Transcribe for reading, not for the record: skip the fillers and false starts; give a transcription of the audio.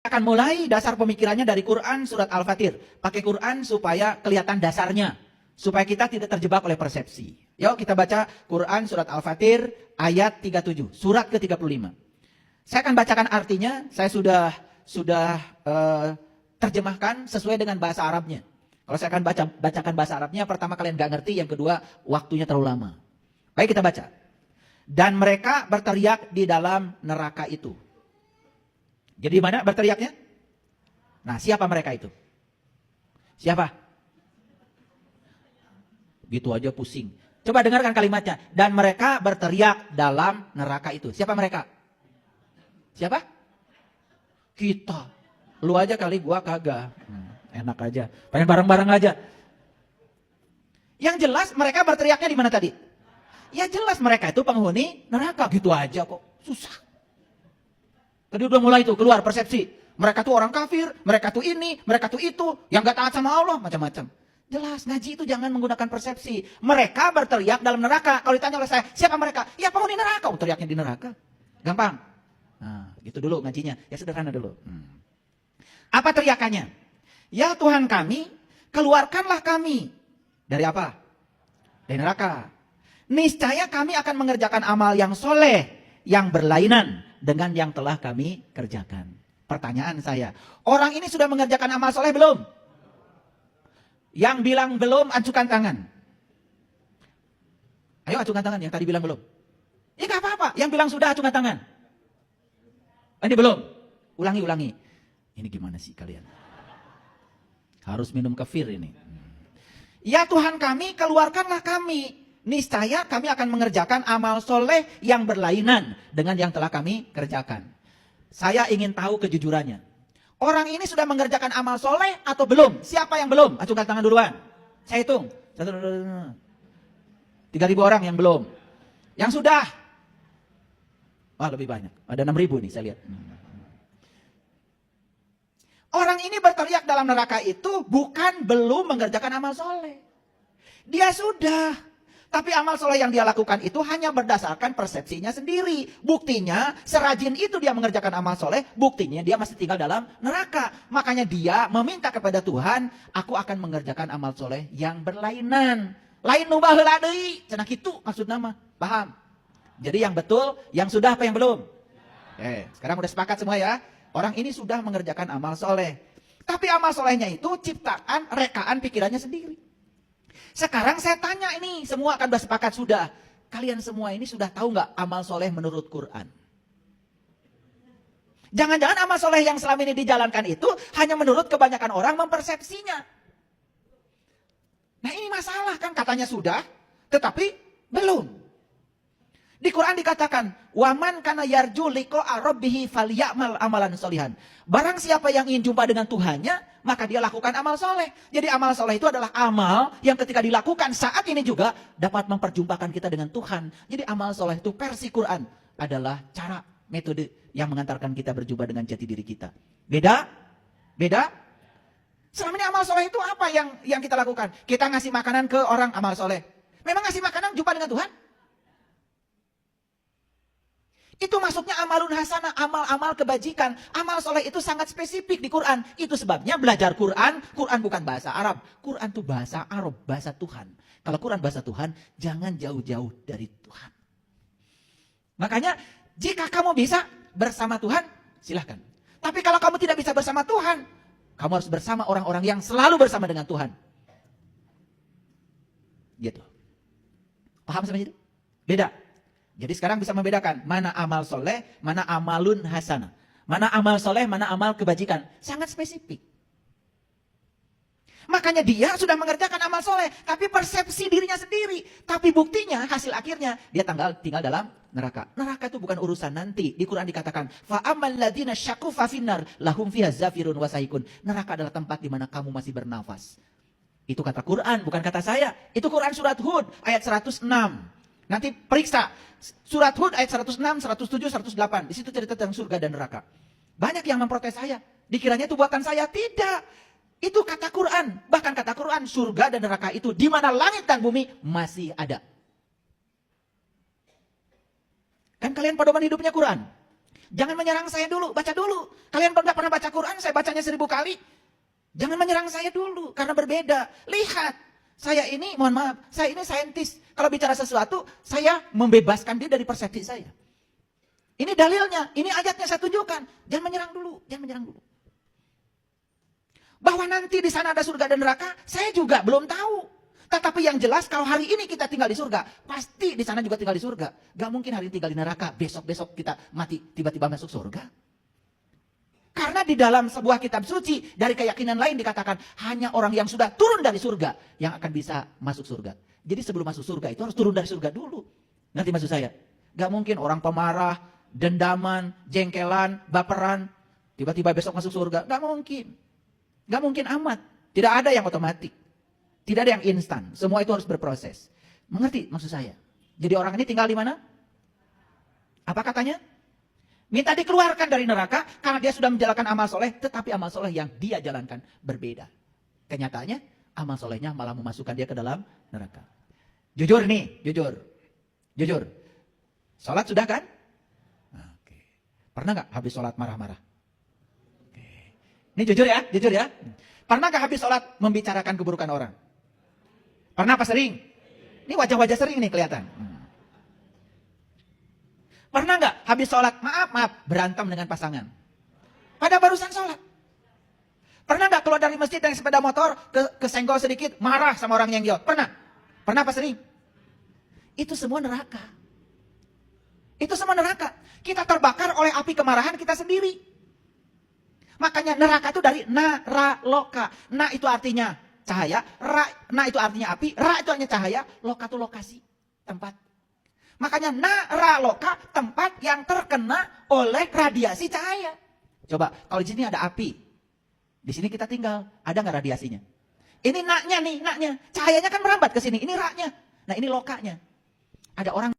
Akan mulai dasar pemikirannya dari Quran surat Al-Fatir. Pakai Quran supaya kelihatan dasarnya. Supaya kita tidak terjebak oleh persepsi. Yuk kita baca Quran surat Al-Fatir ayat 37. Surat ke-35. Saya akan bacakan artinya. Saya sudah terjemahkan sesuai dengan bahasa Arabnya. Kalau saya akan bacakan bahasa Arabnya, pertama kalian gak ngerti. Yang kedua, waktunya terlalu lama. Baik, kita baca. Dan mereka berteriak di dalam neraka itu. Jadi mana berteriaknya? Nah, siapa mereka itu? Siapa? Gitu aja pusing. Coba dengarkan kalimatnya. Dan mereka berteriak dalam neraka itu. Siapa mereka? Siapa? Kita. Lu aja kali, gua kagak. Enak aja. Pengen bareng-bareng aja. Yang jelas mereka berteriaknya di mana tadi? Ya jelas mereka itu penghuni neraka. Gitu aja kok. Susah. Tadi udah mulai tuh keluar persepsi. Mereka tuh orang kafir, mereka tuh ini, mereka tuh itu, yang gak taat sama Allah, macam-macam. Jelas, ngaji itu jangan menggunakan persepsi. Mereka berteriak dalam neraka. Kalau ditanya oleh saya, siapa mereka? Ya penghuni neraka. Teriaknya di neraka. Gampang. Nah, gitu dulu ngajinya. Ya sederhana dulu. Apa teriakannya? Ya Tuhan kami, keluarkanlah kami. Dari apa? Dari neraka. Niscaya kami akan mengerjakan amal yang soleh, yang berlainan dengan yang telah kami kerjakan. Pertanyaan saya, orang ini sudah mengerjakan amal soleh belum? Yang bilang belum, acukan tangan. Ayo acukan tangan yang tadi bilang belum. Ya gak apa-apa, yang bilang sudah acukan tangan. Ini belum. Ulangi. Ini gimana sih kalian? Harus minum kefir ini. Ya Tuhan kami, keluarkanlah kami. Niscaya kami akan mengerjakan amal soleh yang berlainan dengan yang telah kami kerjakan. Saya ingin tahu kejujurannya. Orang ini sudah mengerjakan amal soleh atau belum? Siapa yang belum? Acungkan tangan duluan. Saya hitung. 3.000 orang yang belum. Yang sudah? Wah lebih banyak. Ada 6.000 nih saya lihat. Orang ini berteriak dalam neraka itu bukan belum mengerjakan amal soleh. Dia sudah. Tapi amal soleh yang dia lakukan itu hanya berdasarkan persepsinya sendiri. Buktinya, serajin itu dia mengerjakan amal soleh, buktinya dia masih tinggal dalam neraka. Makanya dia meminta kepada Tuhan, aku akan mengerjakan amal soleh yang berlainan. Lain nubah heula deui, cenah kitu maksud nama. Paham? Jadi yang betul, yang sudah apa yang belum? Sekarang udah sepakat semua ya. Orang ini sudah mengerjakan amal soleh. Tapi amal solehnya itu ciptaan, rekaan pikirannya sendiri. Sekarang saya tanya ini, semua akan udah sepakat sudah. Kalian semua ini sudah tahu nggak amal soleh menurut Quran? Jangan-jangan amal soleh yang selama ini dijalankan itu hanya menurut kebanyakan orang mempersepsinya. Nah ini masalah kan, katanya sudah, tetapi belum. Di Quran dikatakan, waman kana yarju liqa'a rabbih falyamal amalan sholihan. Barang siapa yang ingin jumpa dengan Tuhannya, maka dia lakukan amal soleh. Jadi amal soleh itu adalah amal yang ketika dilakukan saat ini juga dapat memperjumpakan kita dengan Tuhan. Jadi amal soleh itu versi Quran adalah cara, metode yang mengantarkan kita berjumpa dengan jati diri kita. Beda? Beda? Selama ini amal soleh itu apa yang kita lakukan? Kita ngasih makanan ke orang, amal soleh. Memang ngasih makanan jumpa dengan Tuhan? Itu masuknya amalun hasanah, amal-amal kebajikan. Amal soleh itu sangat spesifik di Quran. Itu sebabnya belajar Quran, Quran bukan bahasa Arab. Quran itu bahasa Arab, bahasa Tuhan. Kalau Quran bahasa Tuhan, jangan jauh-jauh dari Tuhan. Makanya, jika kamu bisa bersama Tuhan, silahkan. Tapi kalau kamu tidak bisa bersama Tuhan, kamu harus bersama orang-orang yang selalu bersama dengan Tuhan. Gitu. Paham sama itu? Beda. Jadi sekarang bisa membedakan mana amal soleh, mana amalun hasanah. Mana amal soleh, mana amal kebajikan. Sangat spesifik. Makanya dia sudah mengerjakan amal soleh, tapi persepsi dirinya sendiri. Tapi buktinya, hasil akhirnya, dia tinggal dalam neraka. Neraka itu bukan urusan nanti. Di Quran dikatakan, fa'amal ladina syaku fafinar lahum fiha zafirun wasaikun. Neraka adalah tempat di mana kamu masih bernafas. Itu kata Quran, bukan kata saya. Itu Quran surat Hud, ayat 106. Nanti periksa surat Hud ayat 106, 107, 108. Di situ cerita tentang surga dan neraka. Banyak yang memprotes saya. Dikiranya itu buatan saya. Tidak. Itu kata Quran. Bahkan kata Quran, surga dan neraka itu di mana langit dan bumi masih ada. Kan kalian pedoman hidupnya Quran. Jangan menyerang saya dulu, baca dulu. Kalian nggak pernah baca Quran. saya bacanya 1000 kali. Jangan menyerang saya dulu, karena berbeda. Lihat, saya ini, mohon maaf, saya ini saintis. Kalau bicara sesuatu, saya membebaskan dia dari persepsi saya. Ini dalilnya, ini ayatnya saya tunjukkan. Jangan menyerang dulu, jangan menyerang dulu. Bahwa nanti di sana ada surga dan neraka, saya juga belum tahu. Tetapi yang jelas kalau hari ini kita tinggal di surga, pasti di sana juga tinggal di surga. Gak mungkin hari ini tinggal di neraka, besok-besok kita mati tiba-tiba masuk surga. Karena di dalam sebuah kitab suci, dari keyakinan lain dikatakan, hanya orang yang sudah turun dari surga yang akan bisa masuk surga. Jadi sebelum masuk surga itu harus turun dari surga dulu. Nanti maksud saya, gak mungkin orang pemarah, dendaman, jengkelan, baperan, tiba-tiba besok masuk surga. Gak mungkin. Gak mungkin amat. Tidak ada yang otomatis. Tidak ada yang instan. Semua itu harus berproses. Mengerti maksud saya? Jadi orang ini tinggal di mana? Apa katanya? Minta dikeluarkan dari neraka karena dia sudah menjalankan amal soleh. Tetapi amal soleh yang dia jalankan berbeda. Kenyataannya amal solehnya malah memasukkan dia ke dalam neraka. Jujur nih, jujur. Jujur. Sholat sudah kan? Oke. Pernah gak habis sholat marah-marah? Oke. Ini jujur ya, jujur ya. Pernah gak habis sholat membicarakan keburukan orang? Pernah apa sering? Ini wajah-wajah sering nih kelihatan. Pernah nggak habis sholat, maaf, berantem dengan pasangan? Pada barusan sholat. Pernah nggak keluar dari masjid dengan sepeda motor, kesenggol sedikit, marah sama orang yang jauh? Pernah? Pernah apa sering? Itu semua neraka. Itu semua neraka. Kita terbakar oleh api kemarahan kita sendiri. Makanya neraka itu dari naraloka. Na itu artinya cahaya, na itu artinya api, ra itu artinya cahaya, loka itu lokasi, tempat. Makanya naraloka, tempat yang terkena oleh radiasi cahaya. Coba, kalau di sini ada api, di sini kita tinggal, ada nggak radiasinya? Ini naknya nih, naknya. Cahayanya kan merambat ke sini, ini raknya. Nah ini lokanya. Ada orang